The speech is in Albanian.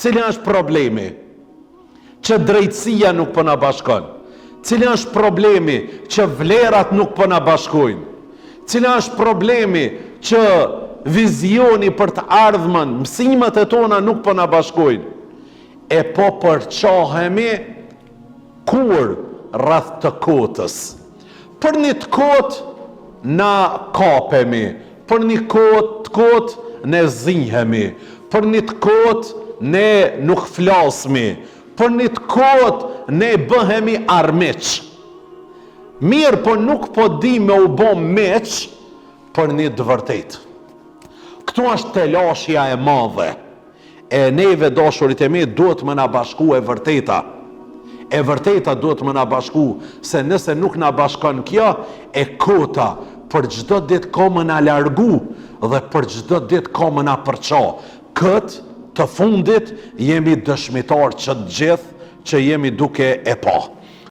Cili është problemi? Që drejtësia nuk po na bashkon. Cili është problemi? Që vlerat nuk po na bashkojnë. Cili është problemi? Që vizioni për të ardhmen, mësimet e tona nuk po na bashkojnë. E po përqahemi kur rreth të kotës. Për një të kotë na kapemi, për një kotë ne zinhemi, për një të kotë ne nuk flasmi, për një të kotë ne bëhemi armiq. Mirë, po nuk po di me u bo meq për një të vërtet. Këtu është telashja e madhe. E neve dashurit e mi duhet më na bashku e vërteta. E vërteta duhet më na bashku, se nëse nuk na bashkon kjo, e kota për çdo ditë ka më na largu dhe për çdo ditë ka më na përqa. Këtë të fundit jemi dëshmitar që të gjithë që jemi duke e pa.